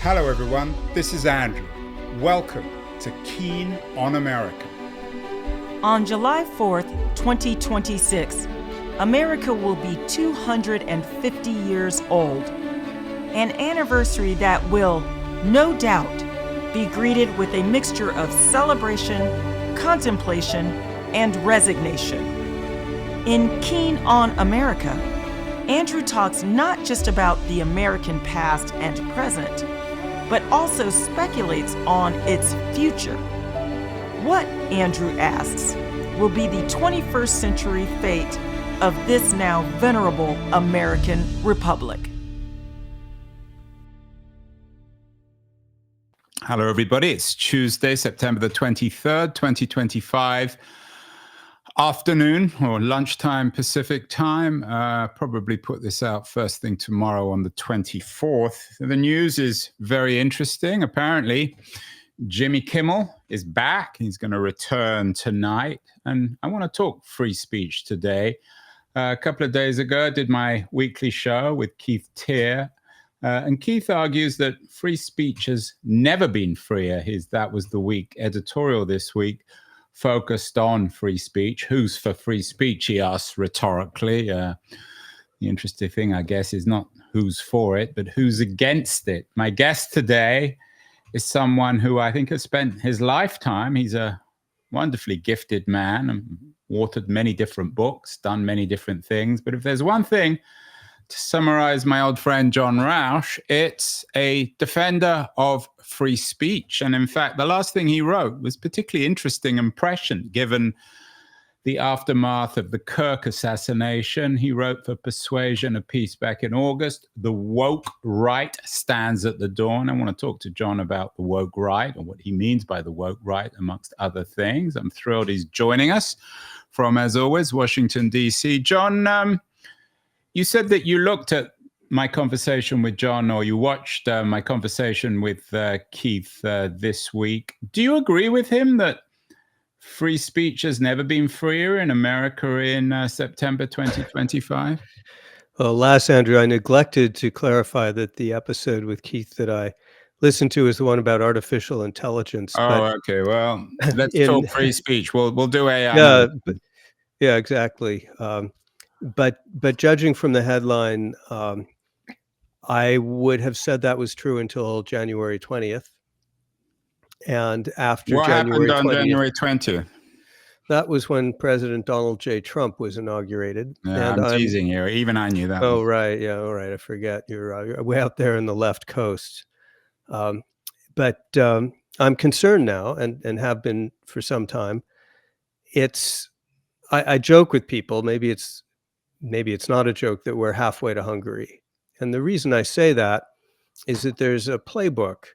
Hello everyone, this is Andrew. Welcome to Keen on America. On July 4th, 2026, America will be 250 years old. An anniversary that will, no doubt, be greeted with a mixture of celebration, contemplation, and resignation. In Keen on America, Andrew talks not just about the American past and present, but also speculates on its future. What, Andrew asks, will be the 21st century fate of this now venerable American Republic? Hello everybody, it's Tuesday, September the 23rd, 2025. Afternoon or lunchtime Pacific time. Probably put this out first thing tomorrow on the 24th. The news is very interesting. Apparently, Jimmy Kimmel is back. He's going to return tonight. And I want to talk free speech today. A couple of days ago, I did my weekly show with Keith Teare. And Keith argues that free speech has never been freer. That was the week editorial this week, focused on free speech. Who's for free speech, he asks rhetorically. The interesting thing, I guess, is not who's for it, but who's against it. My guest today is someone who I think has spent his lifetime. He's a wonderfully gifted man and authored many different books, done many different things. But if there's one thing, to summarize my old friend John Rauch, it's a defender of free speech. And in fact, the last thing he wrote was particularly interesting and prescient, given the aftermath of the Kirk assassination. He wrote for Persuasion of Peace back in August, "The woke right stands at the dawn." I want to talk to John about the woke right and what he means by the woke right, amongst other things. I'm thrilled he's joining us from, as always, Washington, D.C. John, you said that you looked at my conversation with John, or you watched my conversation with Keith this week. Do you agree with him that free speech has never been freer in America in September 2025? Well, last, Andrew, I neglected to clarify that the episode with Keith that I listened to is the one about artificial intelligence. Okay. Well, let's talk free speech. We'll do AI. Yeah, exactly. But judging from the headline, I would have said that was true until January 20th. And after what January happened on 20th, January 20th? that was when President Donald J. Trump was inaugurated. Yeah, and I'm teasing you. Even I knew that. Oh, right. Yeah, all right. I forget. You're way out there in the left coast. But I'm concerned now and have been for some time. I joke with people, maybe it's not a joke, that we're halfway to Hungary. And the reason I say that is that there's a playbook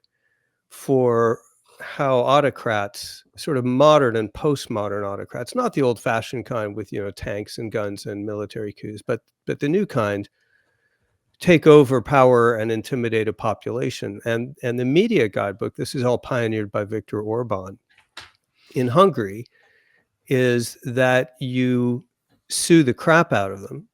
for how autocrats, sort of modern and postmodern autocrats, not the old-fashioned kind with, tanks and guns and military coups, but the new kind, take over power and intimidate a population. And the media guidebook, this is all pioneered by Viktor Orban in Hungary, is that you sue the crap out of them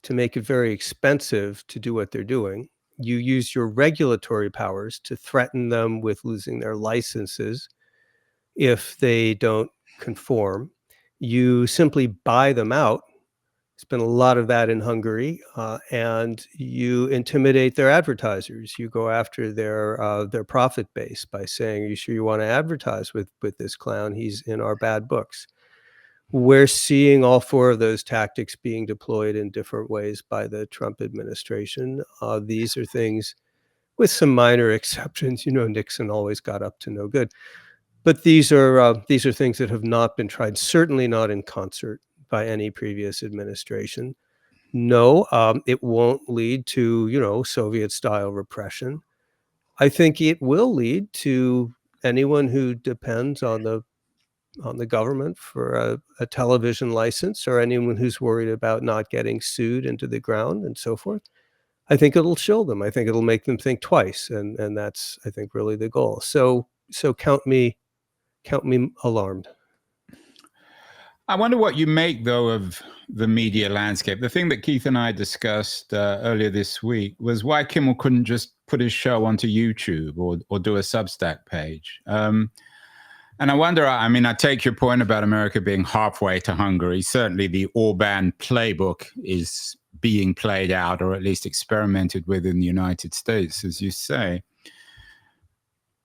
to make it very expensive to do what they're doing. You use your regulatory powers to threaten them with losing their licenses if they don't conform. You simply buy them out. There's been a lot of that in Hungary, and you intimidate their advertisers. You go after their profit base by saying, "Are you sure you want to advertise with this clown? He's in our bad books." We're seeing all four of those tactics being deployed in different ways by the Trump administration. These are things with some minor exceptions. Nixon always got up to no good. But these are things that have not been tried, certainly not in concert by any previous administration. No, it won't lead to, Soviet-style repression. I think it will lead to anyone who depends on the government for a television license, or anyone who's worried about not getting sued into the ground and so forth. I think it'll chill them. I think it'll make them think twice. And that's, I think, really the goal. So count me alarmed. I wonder what you make, though, of the media landscape. The thing that Keith and I discussed earlier this week was why Kimmel couldn't just put his show onto YouTube or do a Substack page. And I wonder, I mean, I take your point about America being halfway to Hungary. Certainly the Orban playbook is being played out, or at least experimented with in the United States, as you say.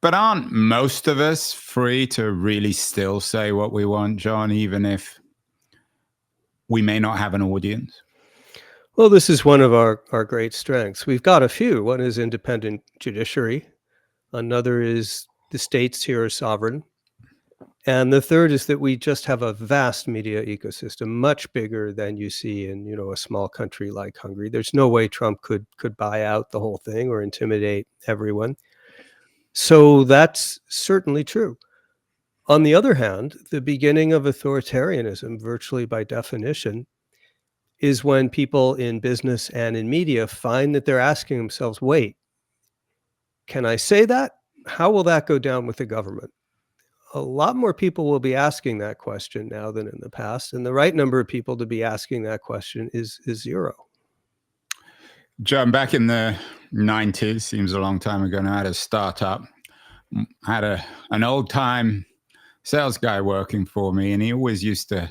But aren't most of us free to really still say what we want, John, even if we may not have an audience? Well, this is one of our great strengths. We've got a few. One is independent judiciary. Another is the states here are sovereign. And the third is that we just have a vast media ecosystem, much bigger than you see in, a small country like Hungary. There's no way Trump could buy out the whole thing or intimidate everyone. So that's certainly true. On the other hand, the beginning of authoritarianism, virtually by definition, is when people in business and in media find that they're asking themselves, wait, can I say that? How will that go down with the government? A lot more people will be asking that question now than in the past. And the right number of people to be asking that question is zero. John, back in the 90s, seems a long time ago now, I had a startup. I had an old-time sales guy working for me, and he always used to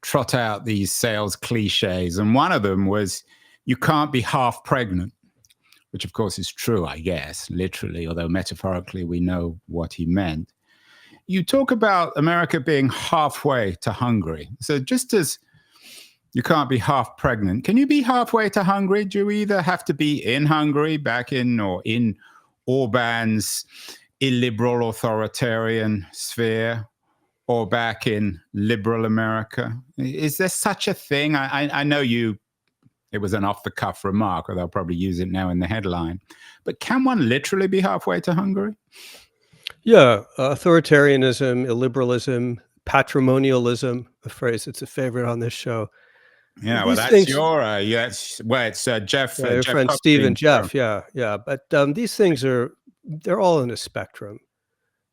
trot out these sales cliches. And one of them was, you can't be half pregnant, which of course is true, I guess, literally, although metaphorically we know what he meant. You talk about America being halfway to Hungary. So just as you can't be half pregnant, can you be halfway to Hungary? Do you either have to be in Hungary, back in or in Orban's illiberal authoritarian sphere, or back in liberal America? Is there such a thing? I know it was an off-the-cuff remark, or they'll probably use it now in the headline. But can one literally be halfway to Hungary? Yeah, authoritarianism, illiberalism, patrimonialism, a phrase that's a favorite on this show. Yeah, well, that's your, it's Jeff. Yeah, your Jeff friend Steve and Jeff, show. yeah. But these things they're all in a spectrum.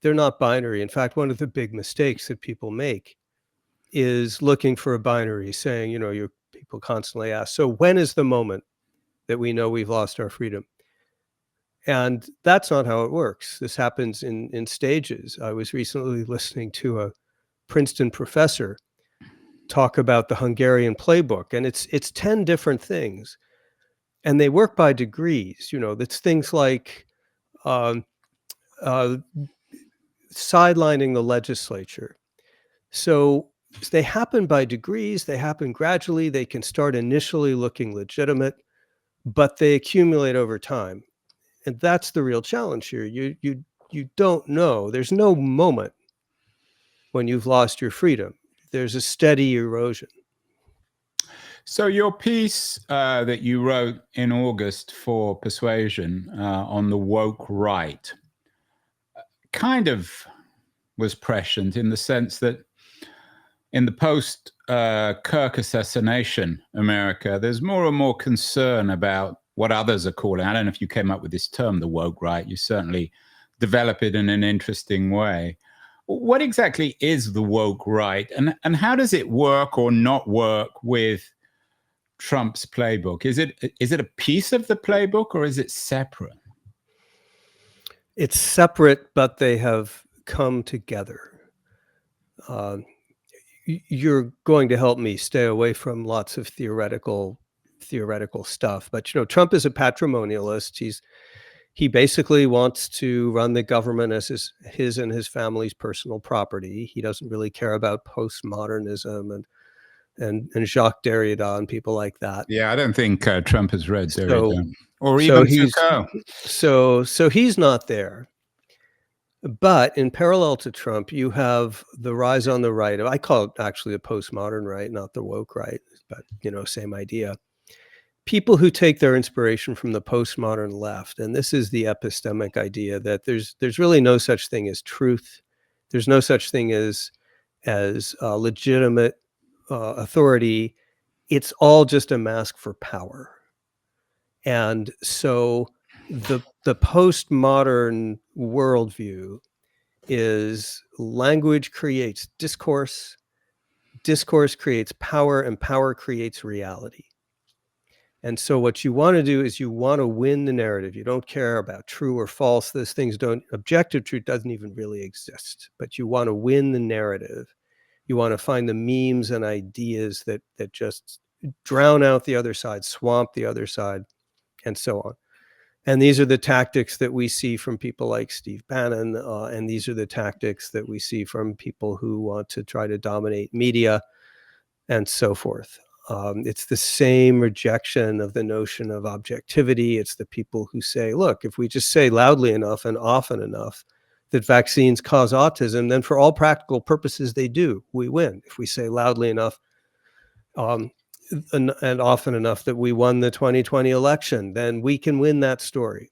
They're not binary. In fact, one of the big mistakes that people make is looking for a binary, saying, people constantly ask, so when is the moment that we know we've lost our freedom? And that's not how it works. This happens in stages. I was recently listening to a Princeton professor talk about the Hungarian playbook, and it's 10 different things, and they work by degrees. That's things like sidelining the legislature. So they happen by degrees. They happen gradually. They can start initially looking legitimate, but they accumulate over time. And that's the real challenge here. You don't know. There's no moment when you've lost your freedom. There's a steady erosion. So your piece that you wrote in August for Persuasion on the woke right kind of was prescient in the sense that in the post-Kirk assassination America, there's more and more concern about what others are calling, I don't know if you came up with this term, the woke right. You certainly develop it in an interesting way. What exactly is the woke right, and how does it work or not work with Trump's playbook? Is it a piece of the playbook, or is it separate? It's separate, but they have come together. You're going to help me stay away from lots of theoretical stuff, but Trump is a patrimonialist. He basically wants to run the government as his and his family's personal property. He doesn't really care about postmodernism and Jacques Derrida and people like that. Yeah, I don't think Trump has read Derrida or even Foucault. So he's not there. But in parallel to Trump, you have the rise on the right. I call it actually the postmodern right, not the woke right, but same idea. People who take their inspiration from the postmodern left, and this is the epistemic idea that there's really no such thing as truth. There's no such thing as legitimate authority. It's all just a mask for power. And so the postmodern worldview is language creates discourse, discourse creates power, and power creates reality. And so what you want to do is you want to win the narrative. You don't care about true or false. Those things don't, objective truth doesn't even really exist, but you want to win the narrative. You want to find the memes and ideas that just drown out the other side, swamp the other side, and so on. And these are the tactics that we see from people like Steve Bannon, and these are the tactics that we see from people who want to try to dominate media and so forth. It's the same rejection of the notion of objectivity. It's the people who say, look, if we just say loudly enough and often enough that vaccines cause autism, then for all practical purposes, they do. We win. If we say loudly enough and often enough that we won the 2020 election, then we can win that story.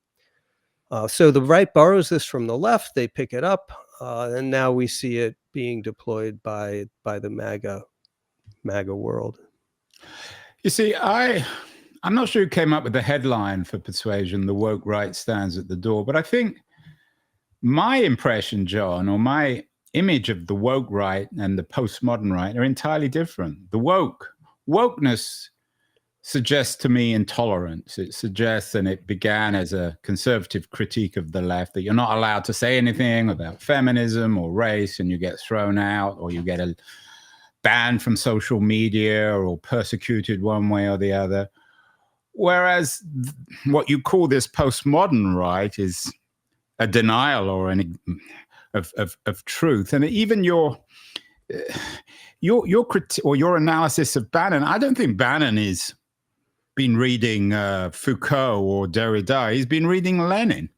So the right borrows this from the left. They pick it up, and now we see it being deployed by the MAGA world. You see, I'm not sure who came up with the headline for Persuasion, "The Woke Right Stands at the Door," but I think my impression, John, or my image of the woke right and the postmodern right are entirely different. The wokeness suggests to me intolerance. It suggests, and it began as a conservative critique of the left, that you're not allowed to say anything about feminism or race, and you get thrown out, or you get banned from social media, or persecuted one way or the other. Whereas what you call this postmodern right is a denial or of truth. And even your analysis of Bannon, I don't think Bannon has been reading Foucault or Derrida. He's been reading Lenin.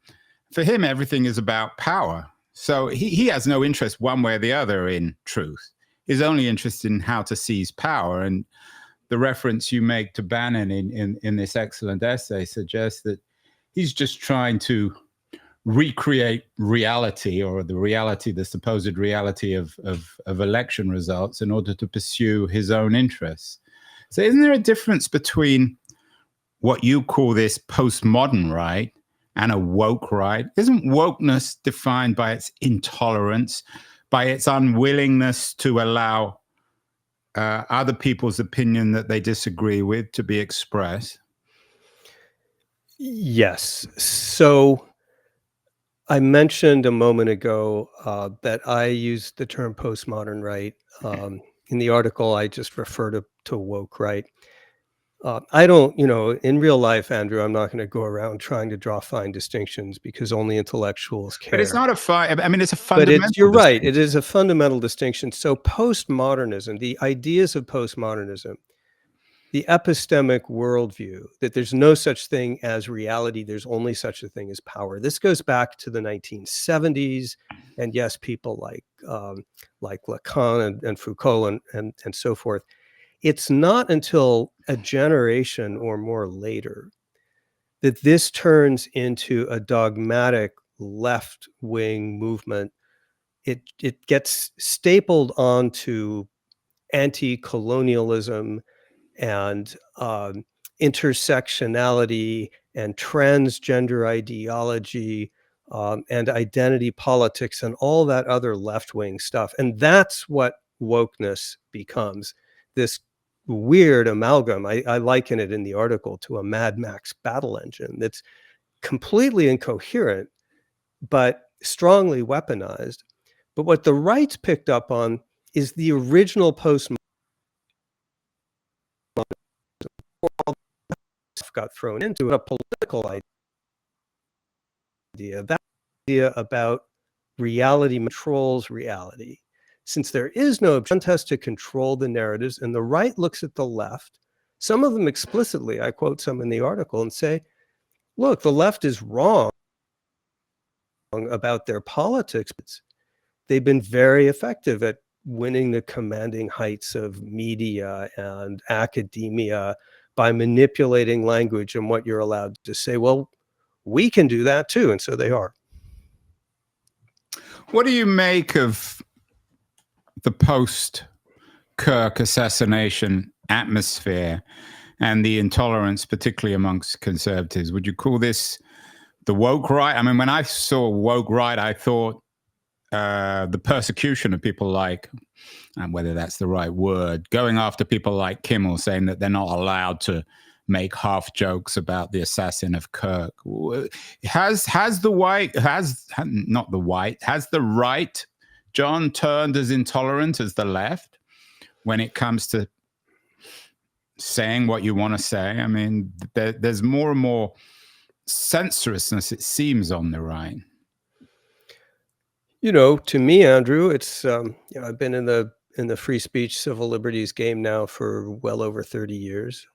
For him, everything is about power. So he has no interest one way or the other in truth. He's only interested in how to seize power. And the reference you make to Bannon in this excellent essay suggests that he's just trying to recreate reality, or the supposed reality of election results, in order to pursue his own interests. So isn't there a difference between what you call this postmodern right and a woke right? Isn't wokeness defined by its intolerance, by its unwillingness to allow other people's opinion that they disagree with to be expressed? Yes. So I mentioned a moment ago that I used the term postmodern right. In the article, I just refer to woke right. I don't, in real life, Andrew, I'm not going to go around trying to draw fine distinctions, because only intellectuals care. But it's not a fine, I mean, it's a fundamental But you're right. It is a fundamental distinction. So postmodernism, the ideas of postmodernism, the epistemic worldview that there's no such thing as reality, there's only such a thing as power. This goes back to the 1970s, and yes, people like Lacan and Foucault and so forth. It's not until a generation or more later that this turns into a dogmatic left-wing movement. It gets stapled onto anti-colonialism and intersectionality and transgender ideology and identity politics and all that other left-wing stuff. And that's what wokeness becomes, this weird amalgam. I liken it in the article to a Mad Max battle engine that's completely incoherent, but strongly weaponized. But what the right's picked up on is the original postmodern got thrown into it, a political idea. That idea about reality controls reality. Since there is no contest to control the narratives, and the right looks at the left, some of them explicitly, I quote some in the article, and say, look, the left is wrong about their politics. They've been very effective at winning the commanding heights of media and academia by manipulating language and what you're allowed to say. Well, we can do that too, and so they are. What do you make of the post-Kirk assassination atmosphere and the intolerance, particularly amongst conservatives? Would you call this the woke right? I mean, when I saw woke right, I thought the persecution of people like, and whether that's the right word, going after people like Kimmel, saying that they're not allowed to make half jokes about the assassin of Kirk. Has the right, John, turned as intolerant as the left when it comes to saying what you want to say? I mean, there's more and more censoriousness, it seems, on the right. To me, Andrew, it's I've been in the free speech, civil liberties game now for well over 30 years.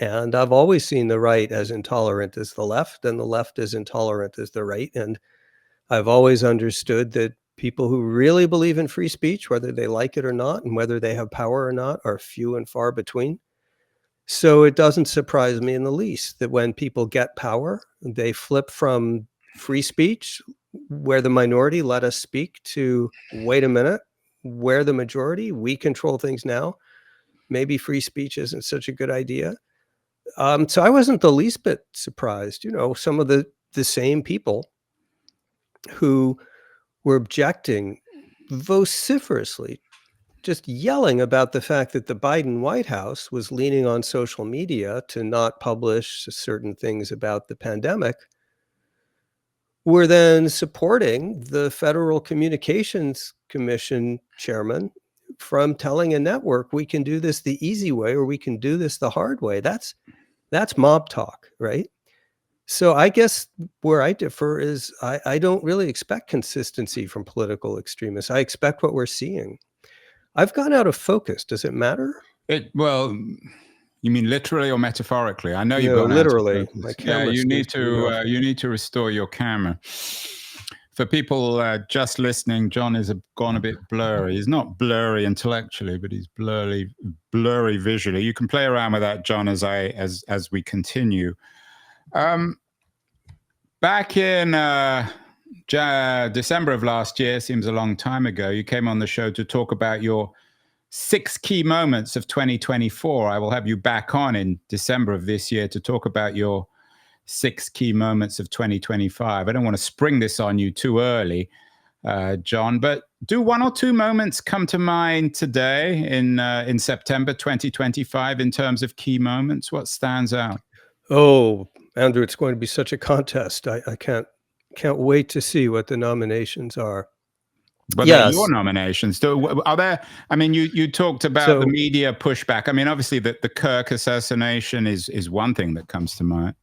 And I've always seen the right as intolerant as the left, and the left as intolerant as the right. And I've always understood that people who really believe in free speech, whether they like it or not, and whether they have power or not, are few and far between. So it doesn't surprise me in the least that when people get power, they flip from free speech, where the minority let us speak, to wait a minute, we're the majority, we control things now. Maybe free speech isn't such a good idea. So I wasn't the least bit surprised. Some of the same people who were objecting vociferously, just yelling about the fact that the Biden White House was leaning on social media to not publish certain things about the pandemic, were then supporting the Federal Communications Commission chairman from telling a network, we can do this the easy way, or we can do this the hard way. That's mob talk, right? So I guess where I differ is I don't really expect consistency from political extremists. I expect what we're seeing. I've gone out of focus. Does it matter? Well, you mean literally or metaphorically? I know you've No, gone literally. out of focus. My camera you need seems to you need to restore your camera. For people just listening, John has gone a bit blurry. He's not blurry intellectually, but he's blurry visually. You can play around with that, John, as we continue. Back in December of last year, seems a long time ago, you came on the show to talk about your 6 key moments of 2024. I will have you back on in December of this year to talk about your 6 key moments of 2025. I don't want to spring this on you too early, John, but do 1 or 2 moments come to mind today in September 2025 in terms of key moments? What stands out? Oh, Andrew, it's going to be such a contest. I can't wait to see what the nominations are. But yes. Your nominations, are there? I mean, you talked about the media pushback. I mean, obviously, the Kirk assassination is one thing that comes to mind.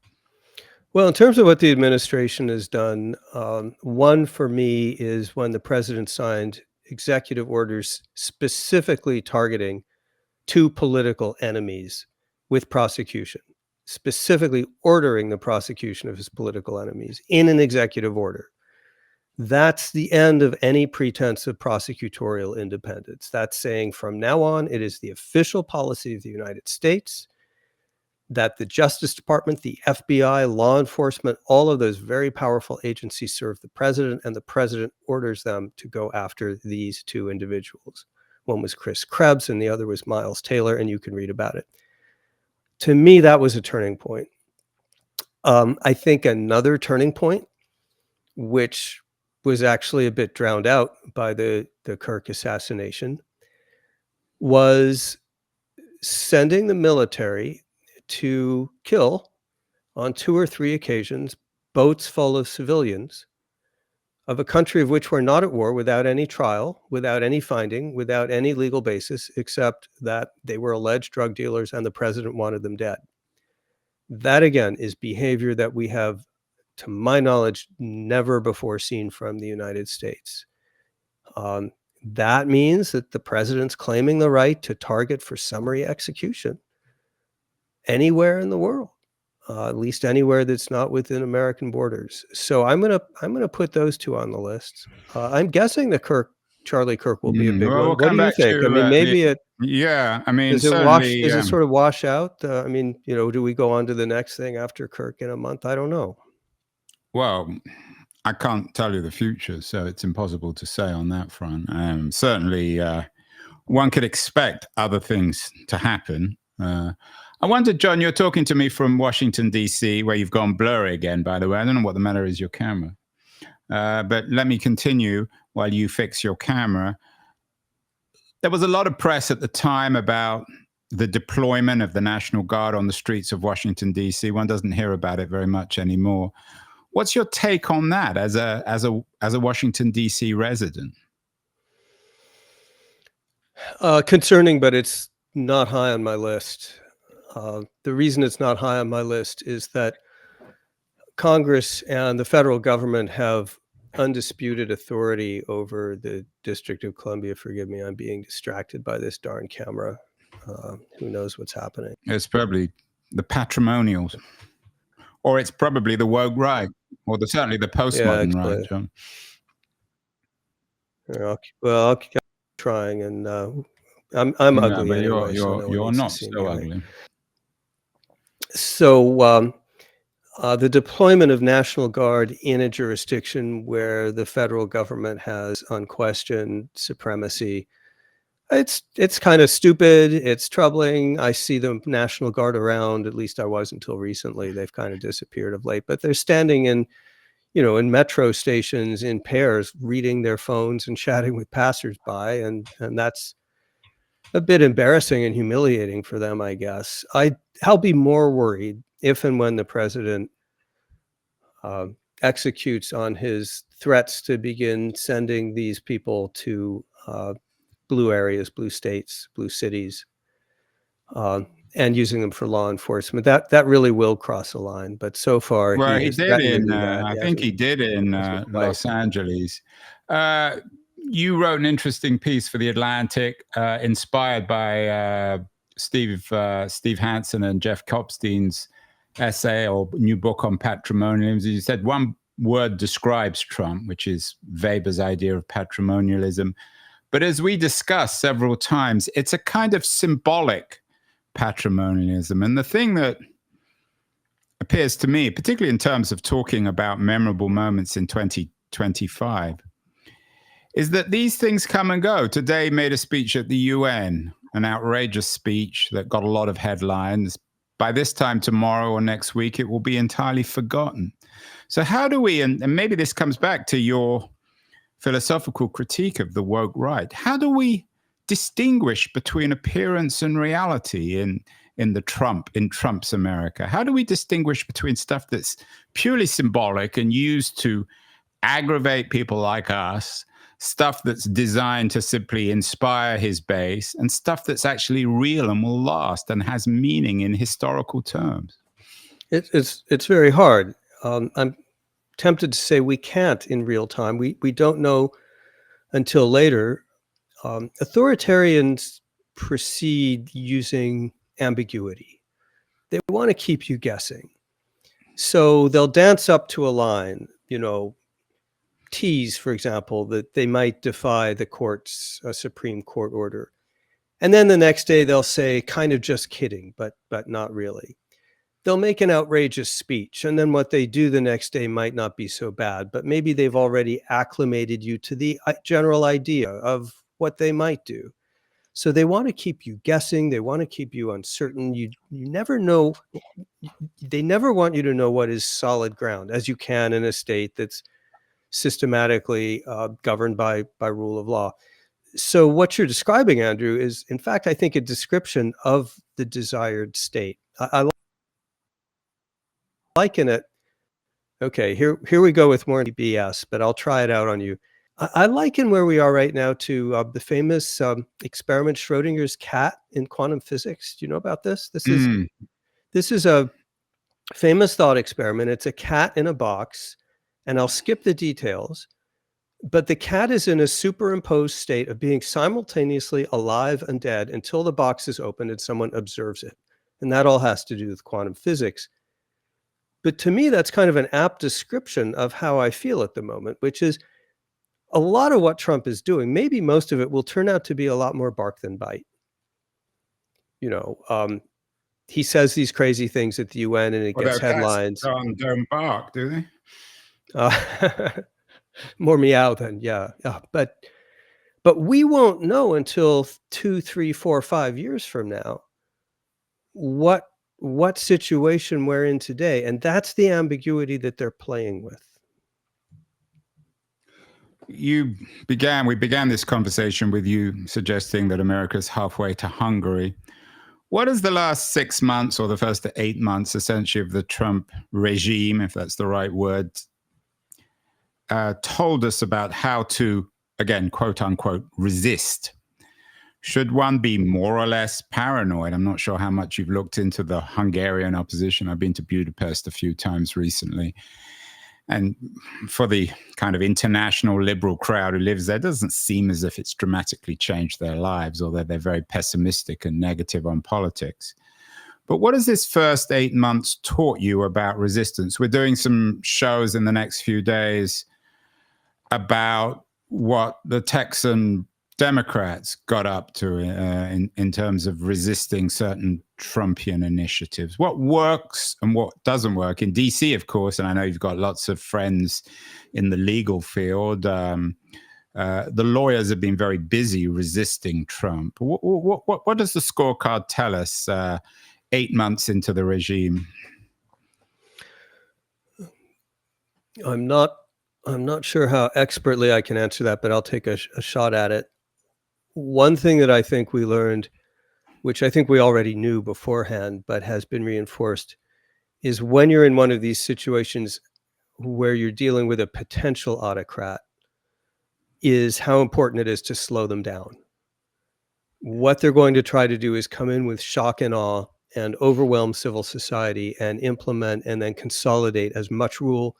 Well, in terms of what the administration has done, one for me is when the president signed executive orders specifically targeting 2 political enemies with prosecution, specifically ordering the prosecution of his political enemies in an executive order. That's the end of any pretense of prosecutorial independence. That's saying from now on, it is the official policy of the United States that the Justice Department, the FBI, law enforcement, all of those very powerful agencies serve the president, and the president orders them to go after these 2 individuals. One was Chris Krebs and the other was Miles Taylor, and you can read about it. To me, that was a turning point. I think another turning point, which was actually a bit drowned out by the Kirk assassination, was sending the military to kill, on 2 or 3 occasions, boats full of civilians of a country of which we're not at war, without any trial, without any finding, without any legal basis, except that they were alleged drug dealers and the president wanted them dead. That, again, is behavior that we have, to my knowledge, never before seen from the United States. That means that the president's claiming the right to target for summary execution anywhere in the world, at least anywhere that's not within American borders. So I'm gonna put those 2 on the list. I'm guessing that Charlie Kirk will be a big one. What do you think? I mean, maybe it. Yeah, I mean, does it sort of wash out? I mean, do we go on to the next thing after Kirk in a month? I don't know. Well, I can't tell you the future, so it's impossible to say on that front. Certainly, one could expect other things to happen. I wonder, John, you're talking to me from Washington, D.C., where you've gone blurry again, by the way. I don't know what the matter is, your camera. But let me continue while you fix your camera. There was a lot of press at the time about the deployment of the National Guard on the streets of Washington, D.C. One doesn't hear about it very much anymore. What's your take on that as a Washington, D.C. resident? Concerning, but it's not high on my list. The reason it's not high on my list is that Congress and the federal government have undisputed authority over the District of Columbia. Forgive me, I'm being distracted by this darn camera. Who knows what's happening? It's probably the patrimonials, or it's probably the woke right, or certainly the postmodern right, John. I'll keep trying, and I'm ugly but anyway. You're not so ugly. So the deployment of National Guard in a jurisdiction where the federal government has unquestioned supremacy, it's kind of stupid. It's troubling. I see the National Guard around. At least I was until recently. They've kind of disappeared of late, but they're standing in metro stations in pairs, reading their phones and chatting with passersby, and that's a bit embarrassing and humiliating for them, I guess. I'll be more worried if and when the president executes on his threats to begin sending these people to blue areas, blue states, blue cities, and using them for law enforcement. That really will cross a line. But so far, he did in. I think he did in Los Angeles. You wrote an interesting piece for The Atlantic, inspired by Steve Hansen and Jeff Kopstein's essay or new book on patrimonialism. You said one word describes Trump, which is Weber's idea of patrimonialism. But as we discussed several times, it's a kind of symbolic patrimonialism. And the thing that appears to me, particularly in terms of talking about memorable moments in 2025, is that these things come and go. Today made a speech at the UN, an outrageous speech that got a lot of headlines. By this time tomorrow or next week, it will be entirely forgotten. So how do we, and maybe this comes back to your philosophical critique of the woke right, how do we distinguish between appearance and reality in Trump's America? How do we distinguish between stuff that's purely symbolic and used to aggravate people like us, stuff that's designed to simply inspire his base, and stuff that's actually real and will last and has meaning in historical terms? It's very hard. I'm tempted to say we can't in real time. We don't know until later. Authoritarians proceed using ambiguity. They want to keep you guessing. So they'll dance up to a line, tease, for example, that they might defy the court's Supreme Court order. And then the next day they'll say, kind of just kidding, but not really. They'll make an outrageous speech, and then what they do the next day might not be so bad, but maybe they've already acclimated you to the general idea of what they might do. So they want to keep you guessing. They want to keep you uncertain. You never know. They never want you to know what is solid ground, as you can in a state that's systematically governed by rule of law. So what you're describing, Andrew, is, in fact, I think a description of the desired state. I liken it. Okay, here we go with more BS, but I'll try it out on you. I liken where we are right now to the famous experiment Schrodinger's cat in quantum physics. Do you know about this? This is a famous thought experiment. It's a cat in a box, and I'll skip the details, but the cat is in a superimposed state of being simultaneously alive and dead until the box is opened and someone observes it. And that all has to do with quantum physics. But to me, that's kind of an apt description of how I feel at the moment, which is a lot of what Trump is doing, maybe most of it, will turn out to be a lot more bark than bite. He says these crazy things at the UN and it gets headlines. Don't bark, do they? More meow than yeah. But we won't know until 2, 3, 4, 5 years from now what situation we're in today, and that's the ambiguity that they're playing with. we began this conversation with you suggesting that America's halfway to Hungary. What has the last 6 months or the first 8 months, essentially, of the Trump regime, if that's the right word, told us about how to, again, quote unquote, resist? Should one be more or less paranoid? I'm not sure how much you've looked into the Hungarian opposition. I've been to Budapest a few times recently. And for the kind of international liberal crowd who lives there, it doesn't seem as if it's dramatically changed their lives, although they're very pessimistic and negative on politics. But what has this first 8 months taught you about resistance? We're doing some shows in the next few days about what the Texan Democrats got up to in terms of resisting certain Trumpian initiatives. What works and what doesn't work in DC, of course, and I know you've got lots of friends in the legal field. The lawyers have been very busy resisting Trump. What does the scorecard tell us 8 months into the regime? I'm not sure how expertly I can answer that, but I'll take a shot at it. One thing that I think we learned, which I think we already knew beforehand, but has been reinforced, is when you're in one of these situations where you're dealing with a potential autocrat, is how important it is to slow them down. What they're going to try to do is come in with shock and awe and overwhelm civil society and implement and then consolidate as much rule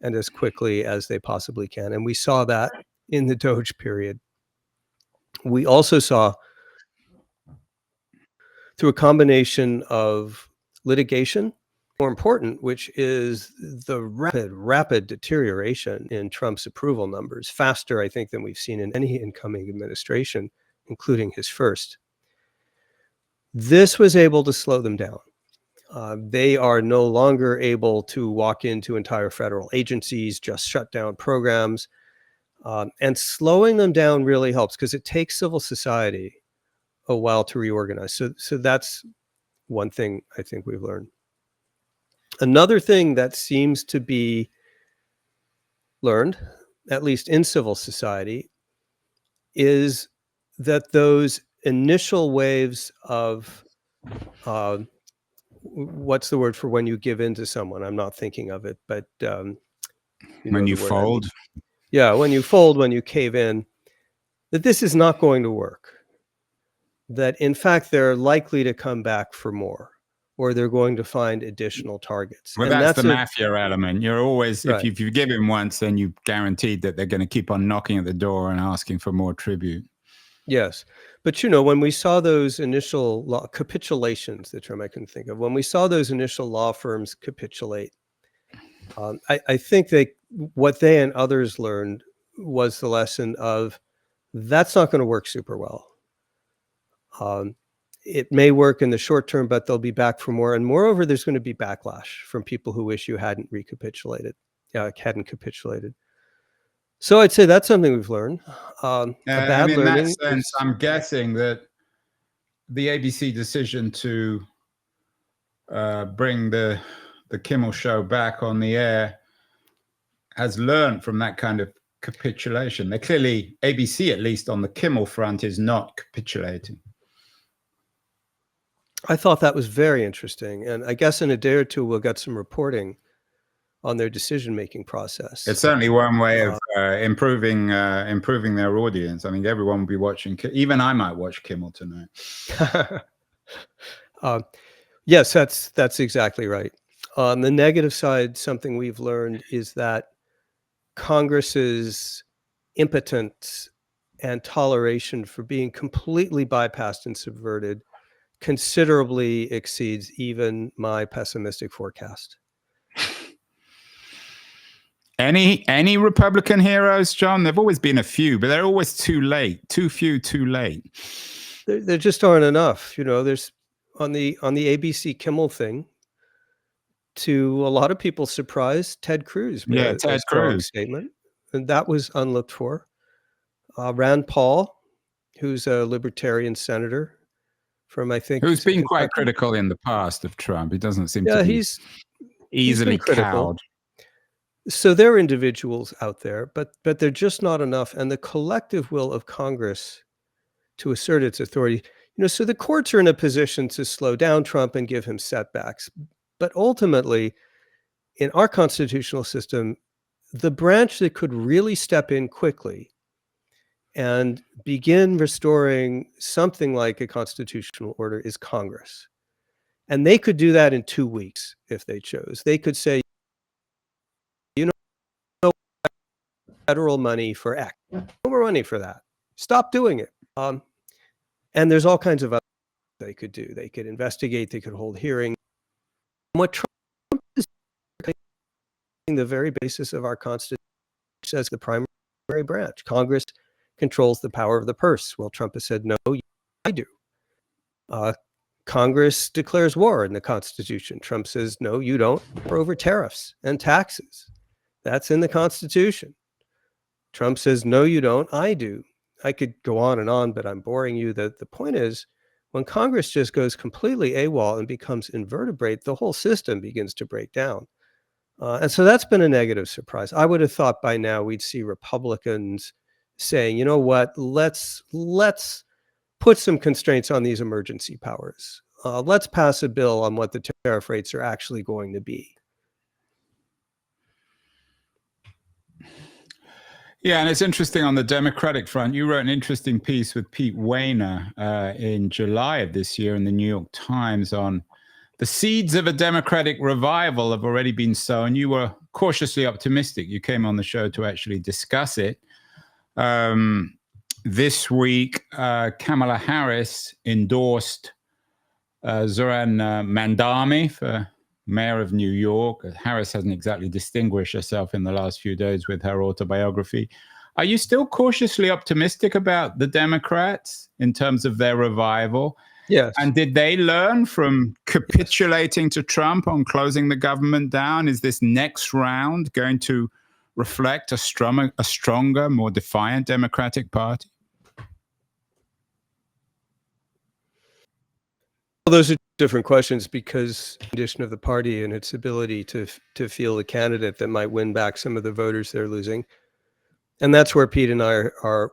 and as quickly as they possibly can. And we saw that in the Doge period. We also saw, through a combination of litigation, more important, which is the rapid deterioration in Trump's approval numbers, faster, I think, than we've seen in any incoming administration, including his first. This was able to slow them down. They are no longer able to walk into entire federal agencies, just shut down programs. And slowing them down really helps because it takes civil society a while to reorganize. So that's one thing I think we've learned. Another thing that seems to be learned, at least in civil society, is that those initial waves of what's the word for when you give in to someone? I'm not thinking of it, but when you fold. Yeah, when you fold, when you cave in, that this is not going to work. That in fact, they're likely to come back for more, or they're going to find additional targets. Well, and that's the mafia element. You're always, right. if you give him once, then you're guaranteed that they're going to keep on knocking at the door and asking for more tribute. Yes. But, when we saw those initial capitulations, the term I can think of, when we saw those initial law firms capitulate, I think what they and others learned was the lesson of that's not going to work super well. It may work in the short term, but they'll be back for more. And moreover, there's going to be backlash from people who wish you hadn't capitulated. So I'd say that's something we've learned. In that sense, I'm guessing that the ABC decision to bring the Kimmel show back on the air has learned from that kind of capitulation. They clearly, ABC, at least on the Kimmel front, is not capitulating. I thought that was very interesting. And I guess in a day or two, we'll get some reporting on their decision-making process. It's certainly one way of improving their audience. I mean, everyone will be watching. Even I might watch Kimmel tonight. Yes, that's exactly right. On the negative side, something we've learned is that Congress's impotence and toleration for being completely bypassed and subverted considerably exceeds even my pessimistic forecast. Any Republican heroes, John? There've always been a few, but they're always too late. Too few, too late. There just aren't enough. There's on the ABC Kimmel thing. To a lot of people's surprise, Ted Cruz made a strong statement, and that was unlooked for. Rand Paul, who's a libertarian senator from, I think, who's been quite critical in the past of Trump. He doesn't seem to be he's easily critical. cowed. So there are individuals out there, but they're just not enough. And the collective will of Congress to assert its authority, so the courts are in a position to slow down Trump and give him setbacks. But ultimately, in our constitutional system, the branch that could really step in quickly and begin restoring something like a constitutional order is Congress. And they could do that in 2 weeks if they chose. They could say, federal money for X. No more money for that. Stop doing it. And there's all kinds of other things they could do. They could investigate. They could hold hearings. What Trump is the very basis of our Constitution says the primary branch. Congress controls the power of the purse. Well, Trump has said, no, I do. Congress declares war in the Constitution. Trump says, no, you don't. We're over tariffs and taxes. That's in the Constitution. Trump says, no, you don't. I do. I could go on and on, but I'm boring you. The point is, when Congress just goes completely AWOL and becomes invertebrate, the whole system begins to break down. And so that's been a negative surprise. I would have thought by now we'd see Republicans saying, you know what, let's put some constraints on these emergency powers. Let's pass a bill on what the tariff rates are actually going to be. Yeah, and it's interesting on the Democratic front. You wrote an interesting piece with Pete Wehner in July of this year in the New York Times on the seeds of a Democratic revival have already been sown. You were cautiously optimistic. You came on the show to actually discuss it. This week, Kamala Harris endorsed Zoran Mandami for mayor of New York. Harris hasn't exactly distinguished herself in the last few days with her autobiography. Are you still cautiously optimistic about the Democrats in terms of their revival? Yes. And did they learn from capitulating to Trump on closing the government down? Is this next round going to reflect a stronger, more defiant Democratic Party? Well, those are different questions because the condition of the party and its ability to field a candidate that might win back some of the voters they're losing. And that's where Pete and I are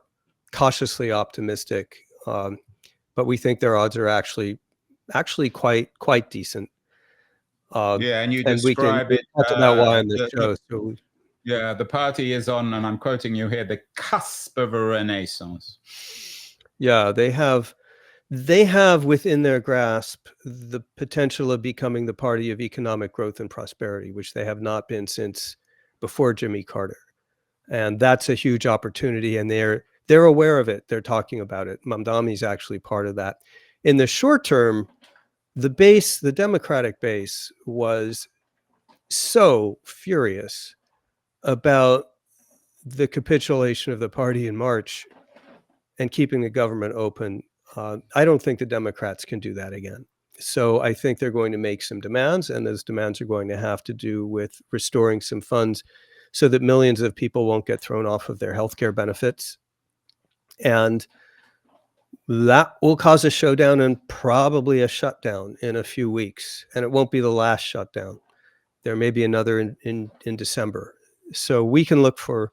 cautiously optimistic. But we think their odds are actually quite decent. Yeah, and you and describe it. Talk about why on the show. So yeah, the party is on, and I'm quoting you here, the cusp of a renaissance. Yeah, they have within their grasp the potential of becoming the party of economic growth and prosperity, which they have not been since before Jimmy Carter. And that's a huge opportunity, and they're aware of it. They're talking about it. Mamdami's actually part of that. In the short term, the Democratic base was so furious about the capitulation of the party in March and keeping the government open. I don't think the Democrats can do that again. So I think they're going to make some demands, and those demands are going to have to do with restoring some funds so that millions of people won't get thrown off of their healthcare benefits. And that will cause a showdown and probably a shutdown in a few weeks. And it won't be the last shutdown. There may be another in December. So we can look for,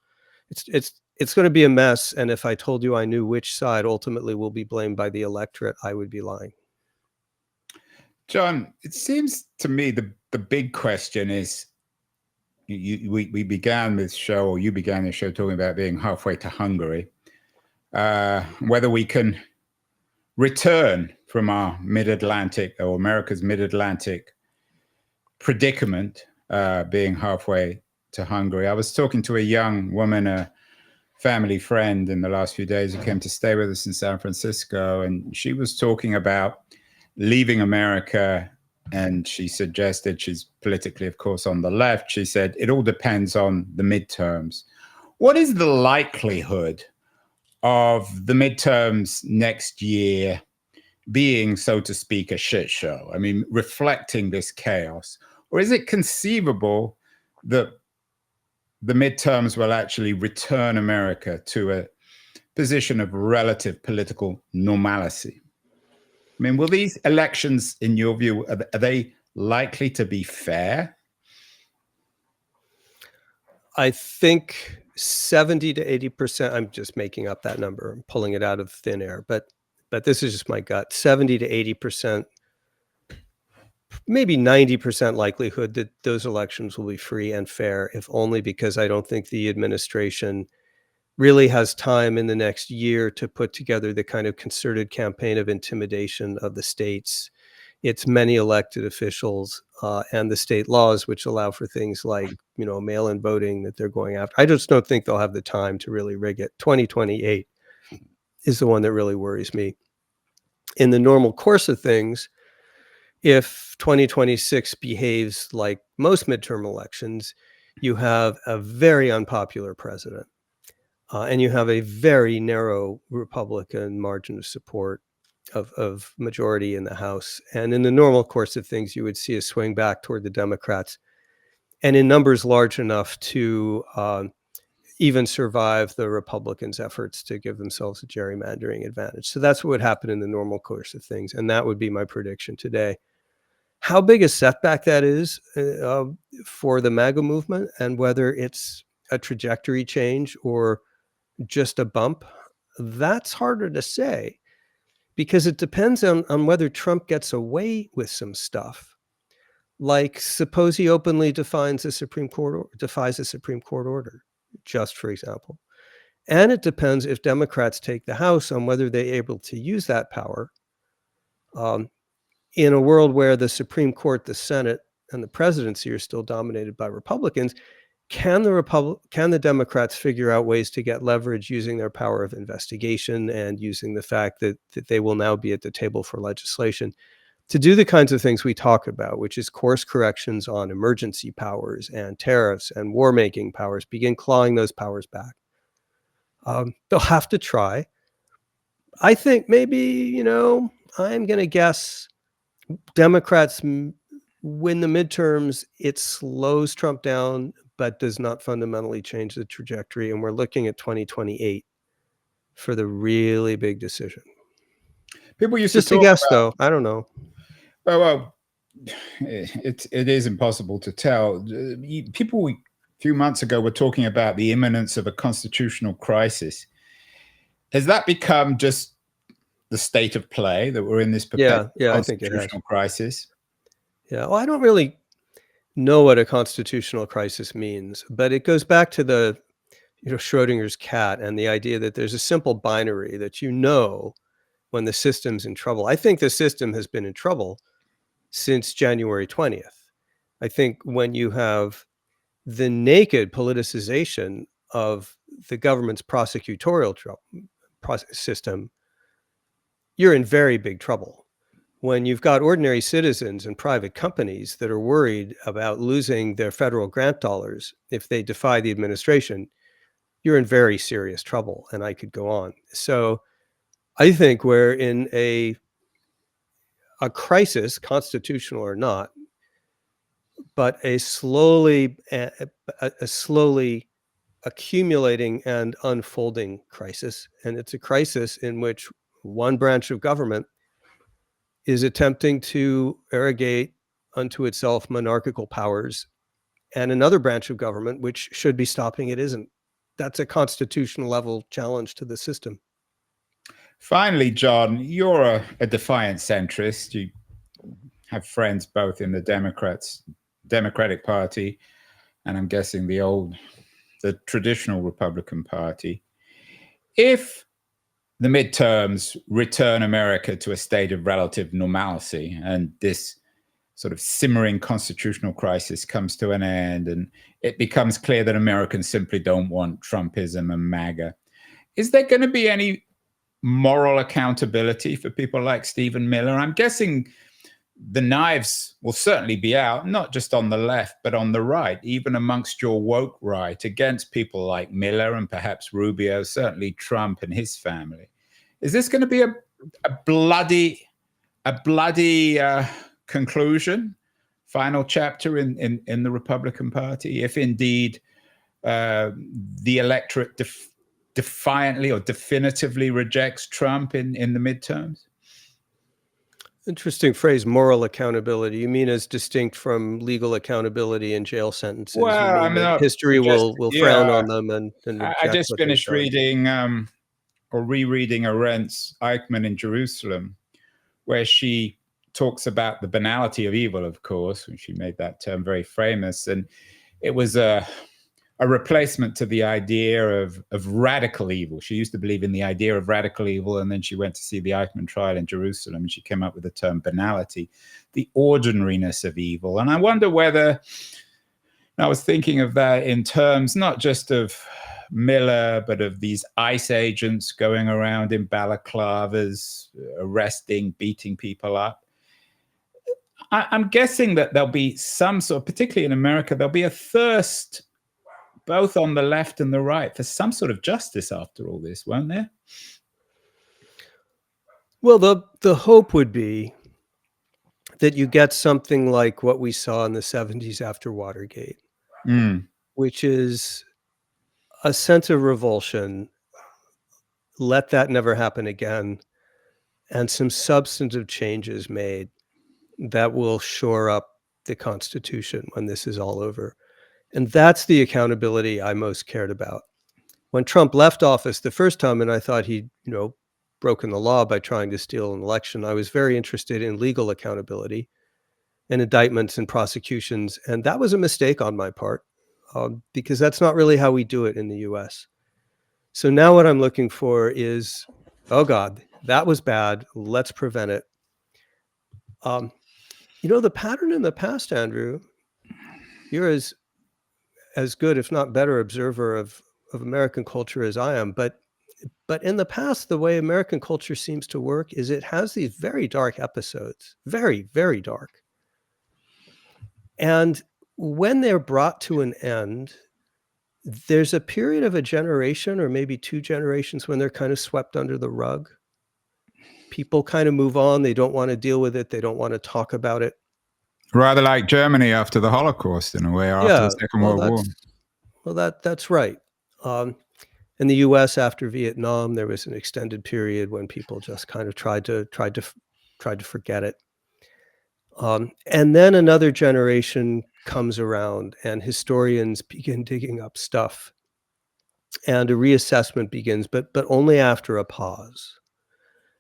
it's going to be a mess. And if I told you I knew which side ultimately will be blamed by the electorate, I would be lying. John, it seems to me the big question is, we began this show, or you began the show talking about being halfway to Hungary, whether we can return from our mid-Atlantic or America's mid-Atlantic predicament, being halfway to Hungary. I was talking to a young woman, a family friend in the last few days, who came to stay with us in San Francisco, and she was talking about leaving America. And she suggested, she's politically, of course, on the left, she said, it all depends on the midterms. What is the likelihood of the midterms next year being, so to speak, a shit show? I mean, reflecting this chaos? Or is it conceivable that the midterms will actually return America to a position of relative political normalcy? I mean, will these elections, in your view, are they likely to be fair? I think 70 to 80%, I'm just making up that number, I'm pulling it out of thin air, but this is just my gut, 70 to 80%, maybe 90% likelihood that those elections will be free and fair, if only because I don't think the administration really has time in the next year to put together the kind of concerted campaign of intimidation of the states, its many elected officials, and the state laws, which allow for things like, mail-in voting that they're going after. I just don't think they'll have the time to really rig it. 2028 is the one that really worries me. In the normal course of things, if 2026 behaves like most midterm elections, you have a very unpopular president. And you have a very narrow Republican margin of support of majority in the House. And in the normal course of things, you would see a swing back toward the Democrats, and in numbers large enough to even survive the Republicans' efforts to give themselves a gerrymandering advantage. So that's what would happen in the normal course of things. And that would be my prediction today. How big a setback that is for the MAGA movement, and whether it's a trajectory change or just a bump, that's harder to say, because it depends on whether Trump gets away with some stuff. Like, suppose he openly defies a Supreme Court order, just for example. And it depends, if Democrats take the House, on whether they're able to use that power. In a world where the Supreme Court, the Senate, and the presidency are still dominated by Republicans, can the Democrats figure out ways to get leverage using their power of investigation and using the fact that they will now be at the table for legislation to do the kinds of things we talk about, which is course corrections on emergency powers and tariffs and war-making powers, begin clawing those powers back? They'll have to try. I think maybe, I'm going to guess Democrats win the midterms. It slows Trump down, but does not fundamentally change the trajectory. And we're looking at 2028 for the really big decision. People used just to talk a guess, about, though. I don't know. Well, it is impossible to tell. People a few months ago were talking about the imminence of a constitutional crisis. Has that become just the state of play, that we're in this perpetual constitutional crisis? Yeah, well, I don't really know what a constitutional crisis means, but it goes back to the Schrodinger's cat and the idea that there's a simple binary that when the system's in trouble. I think the system has been in trouble since January 20th. I think when you have the naked politicization of the government's prosecutorial system, you're in very big trouble. When you've got ordinary citizens and private companies that are worried about losing their federal grant dollars if they defy the administration, you're in very serious trouble. And I could go on. So I think we're in a crisis, constitutional or not, but a slowly accumulating and unfolding crisis. And it's a crisis in which one branch of government is attempting to arrogate unto itself monarchical powers, and another branch of government, which should be stopping it, isn't. That's a constitutional level challenge to the system. Finally, John, you're a defiant centrist. You have friends both in the Democratic Party, and I'm guessing the traditional Republican Party. If the midterms return America to a state of relative normalcy, and this sort of simmering constitutional crisis comes to an end, and it becomes clear that Americans simply don't want Trumpism and MAGA, is there going to be any moral accountability for people like Stephen Miller? I'm guessing the knives will certainly be out, not just on the left, but on the right, even amongst your woke right, against people like Miller and perhaps Rubio, certainly Trump and his family. Is this going to be a bloody conclusion, final chapter in the Republican Party, if indeed the electorate defiantly or definitively rejects Trump in the midterms? Interesting phrase, moral accountability. You mean as distinct from legal accountability and jail sentences? You Well, mean I'm that not history suggesting. will frown Yeah, on them and I reject just what they've finished done? reading or rereading Arendt's Eichmann in Jerusalem, where she talks about the banality of evil, of course, and she made that term very famous. And it was a replacement to the idea of radical evil. She used to believe in the idea of radical evil, and then she went to see the Eichmann trial in Jerusalem, and she came up with the term banality, the ordinariness of evil. And I wonder whether, I was thinking of that in terms not just of Miller, but of these ICE agents going around in balaclavas, arresting, beating people up. I'm guessing that there'll be some sort, particularly in America, there'll be a thirst both on the left and the right for some sort of justice after all this, won't there? Well, the hope would be that you get something like what we saw in the 70s after Watergate, which is a sense of revulsion. Let that never happen again, and some substantive changes made that will shore up the Constitution when this is all over. And that's the accountability I most cared about. When Trump left office the first time, and I thought he'd, broken the law by trying to steal an election, I was very interested in legal accountability and indictments and prosecutions. And that was a mistake on my part, because that's not really how we do it in the US. So now what I'm looking for is, oh God, that was bad. Let's prevent it. The pattern in the past, Andrew, you're as good, if not better, observer of American culture as I am. But in the past, the way American culture seems to work is it has these very dark episodes, very, very dark. And when they're brought to an end, there's a period of a generation or maybe 2 generations when they're kind of swept under the rug. People kind of move on. They don't want to deal with it. They don't want to talk about it. Rather like Germany after the Holocaust, in a way, or after the Second World War. That's right. In the U.S. after Vietnam, there was an extended period when people just kind of tried to forget it. And then another generation comes around, and historians begin digging up stuff, and a reassessment begins, but only after a pause.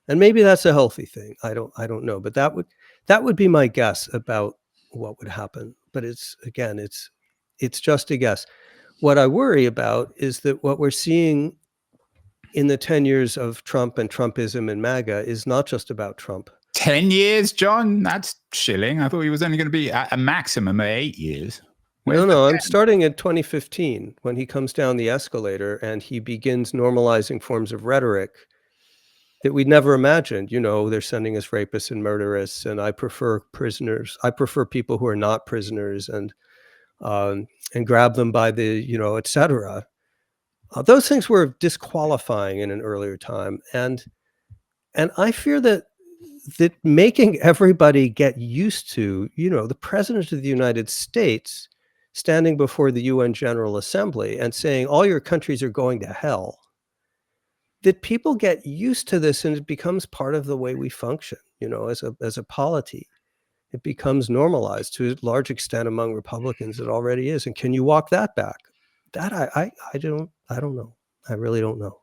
And maybe that's a healthy thing. I don't know, but that would be my guess about what would happen. But it's just a guess. What I worry about is that what we're seeing in the 10 years of Trump and Trumpism and MAGA is not just about Trump. 10 years, John? That's chilling. I thought he was only going to be at a maximum of 8 years. No, I'm starting at 2015 when he comes down the escalator and he begins normalizing forms of rhetoric that we'd never imagined. They're sending us rapists and murderers, and I prefer prisoners. I prefer people who are not prisoners, and grab them by the, et cetera. Those things were disqualifying in an earlier time. And I fear that making everybody get used to, the President of the United States standing before the UN General Assembly and saying, all your countries are going to hell, that people get used to this and it becomes part of the way we function, as a polity. It becomes normalized to a large extent among Republicans. It already is. And can you walk that back? That I don't know. I really don't know.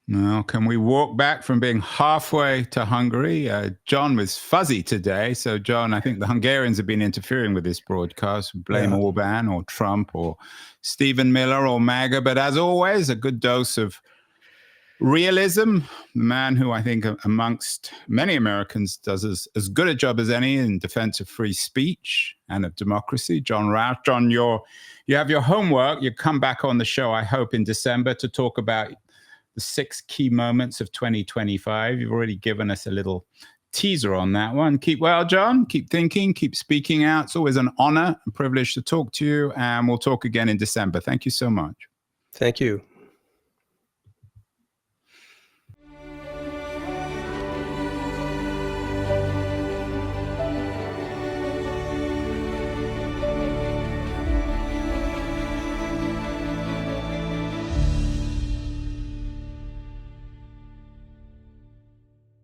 No, can we walk back from being halfway to Hungary? John was fuzzy today. So, John, I think the Hungarians have been interfering with this broadcast. Blame Orban or Trump or Stephen Miller or MAGA. But as always, a good dose of realism. The man who I think amongst many Americans does as good a job as any in defense of free speech and of democracy, John Rauch. John, you have your homework. You come back on the show, I hope, in December to talk about the 6 key moments of 2025. You've already given us a little teaser on that one. Keep well, John. Keep thinking, keep speaking out. It's always an honor and privilege to talk to you. And we'll talk again in December. Thank you so much. Thank you.